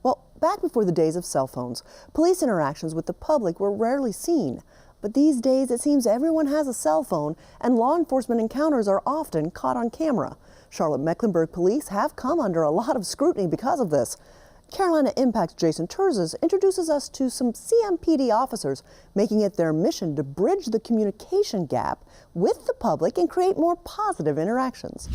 Well, back before the days of cell phones, police interactions with the public were rarely seen. But these days, it seems everyone has a cell phone, and law enforcement encounters are often caught on camera. Charlotte-Mecklenburg Police have come under a lot of scrutiny because of this. Carolina Impact's Jason Terzes introduces us to some CMPD officers making it their mission to bridge the communication gap with the public and create more positive interactions.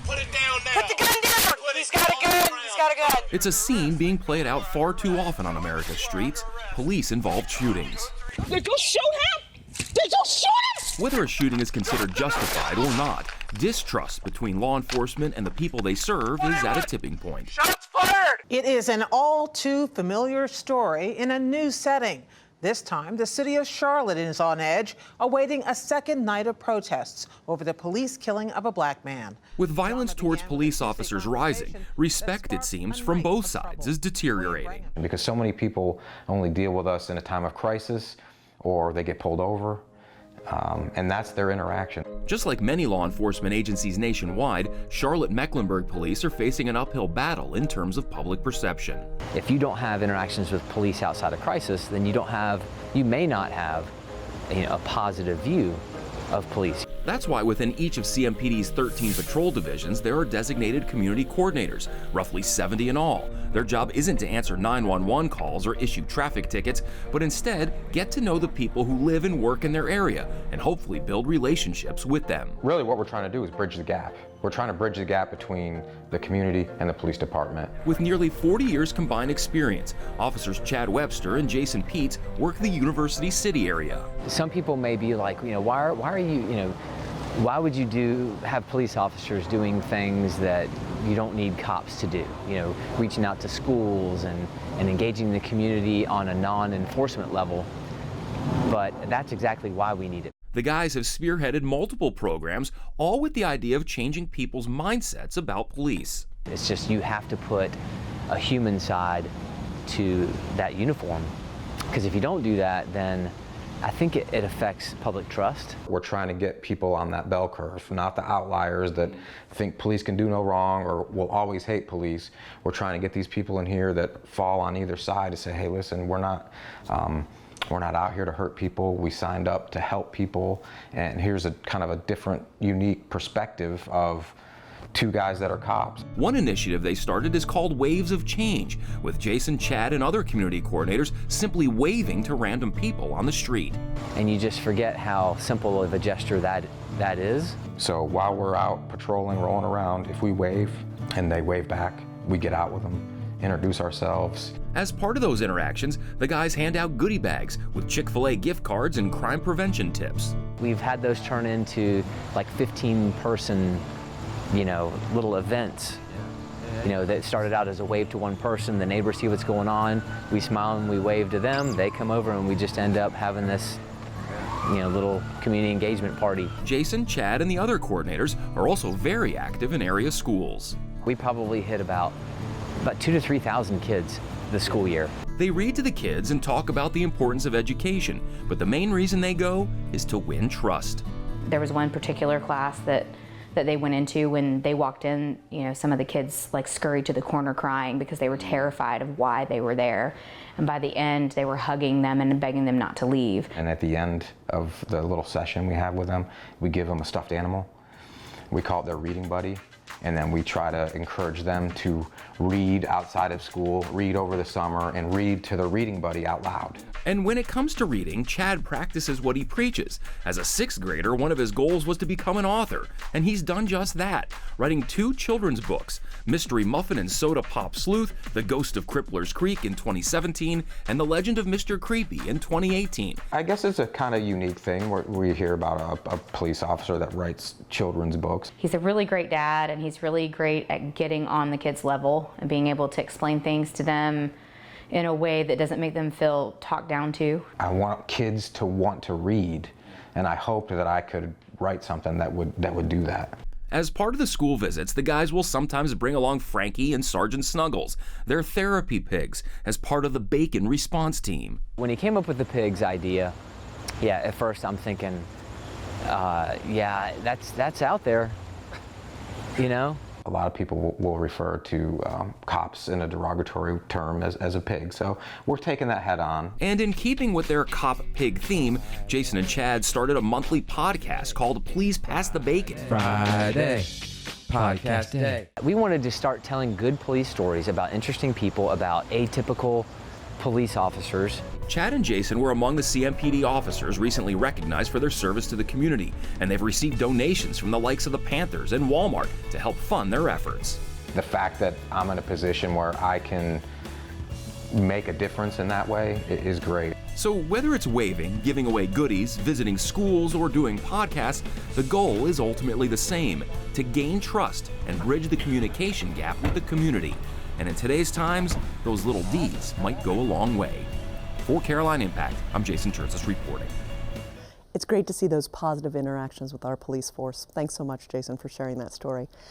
Put it down now. Put the gun down. He's got a gun. He's got a gun. It's a scene being played out far too often on America's streets. Police-involved shootings. Did you shoot him? Did you shoot him? Whether a shooting is considered justified or not, distrust between law enforcement and the people they serve is at a tipping point. Shots fired! It is an all too familiar story in a new setting. This time, the city of Charlotte is on edge, awaiting a second night of protests over the police killing of a black man. With violence towards police officers rising, respect, it seems, from both sides is deteriorating. Because so many people only deal with us in a time of crisis, or they get pulled over, and that's their interaction. Just like many law enforcement agencies nationwide, Charlotte-Mecklenburg Police are facing an uphill battle in terms of public perception. If you don't have interactions with police outside of crisis, then you may not have a positive view of police. That's why within each of CMPD's 13 patrol divisions, there are designated community coordinators, roughly 70 in all. Their job isn't to answer 911 calls or issue traffic tickets, but instead get to know the people who live and work in their area and hopefully build relationships with them. Really what we're trying to do is bridge the gap. We're trying to bridge the gap between the community and the police department. With nearly 40 years combined experience, officers Chad Webster and Jason Peets work the University City area. Some people may be like, why would you have police officers doing things that you don't need cops to do? Reaching out to schools and engaging the community on a non-enforcement level. But that's exactly why we need it. The guys have spearheaded multiple programs, all with the idea of changing people's mindsets about police. It's just you have to put a human side to that uniform. Because if you don't do that, then I think it affects public trust. We're trying to get people on that bell curve, not the outliers that think police can do no wrong or will always hate police. We're trying to get these people in here that fall on either side to say, hey, listen, we're not out here to hurt people. We signed up to help people, and here's a kind of a different, unique perspective of two guys that are cops. One initiative they started is called Waves of Change, with Jason, Chad, and other community coordinators simply waving to random people on the street. And you just forget how simple of a gesture that is. So while we're out patrolling, rolling around, if we wave and they wave back, we get out with them, introduce ourselves. As part of those interactions, the guys hand out goodie bags with Chick-fil-A gift cards and crime prevention tips. We've had those turn into like 15-person little events, that started out as a wave to one person. The neighbors see what's going on. We smile and we wave to them. They come over and we just end up having this, little community engagement party. Jason, Chad, and the other coordinators are also very active in area schools. We probably hit about 2,000 to 3,000 kids this school year. They read to the kids and talk about the importance of education, but the main reason they go is to win trust. There was one particular class that they went into. When they walked in, some of the kids scurried to the corner crying because they were terrified of why they were there. And by the end, they were hugging them and begging them not to leave. And at the end of the little session we have with them, we give them a stuffed animal. We call it their reading buddy. And then we try to encourage them to read outside of school, read over the summer, and read to their reading buddy out loud. And when it comes to reading, Chad practices what he preaches. As a 6th grader, one of his goals was to become an author, and he's done just that, writing 2 children's books, Mystery Muffin and Soda Pop Sleuth, The Ghost of Crippler's Creek in 2017, and The Legend of Mr. Creepy in 2018. I guess it's a kind of unique thing where we hear about a police officer that writes children's books. He's a really great dad, and he's really great at getting on the kids' level and being able to explain things to them in a way that doesn't make them feel talked down to. I want kids to want to read, and I hoped that I could write something that would do that. As part of the school visits, the guys will sometimes bring along Frankie and Sergeant Snuggles, their therapy pigs, as part of the Bacon response team. When he came up with the pigs idea, at first I'm thinking, that's out there, A lot of people will refer to cops in a derogatory term as a pig, so we're taking that head on. And in keeping with their cop-pig theme, Jason and Chad started a monthly podcast called Please Pass the Bacon. Friday, podcast day. We wanted to start telling good police stories about interesting people, about atypical police officers. Chad and Jason were among the CMPD officers recently recognized for their service to the community, and they've received donations from the likes of the Panthers and Walmart to help fund their efforts. The fact that I'm in a position where I can make a difference in that way is great. So whether it's waving, giving away goodies, visiting schools, or doing podcasts, the goal is ultimately the same: to gain trust and bridge the communication gap with the community. And in today's times, those little deeds might go a long way. For Caroline Impact, I'm Jason Terzis reporting. It's great to see those positive interactions with our police force. Thanks so much, Jason, for sharing that story.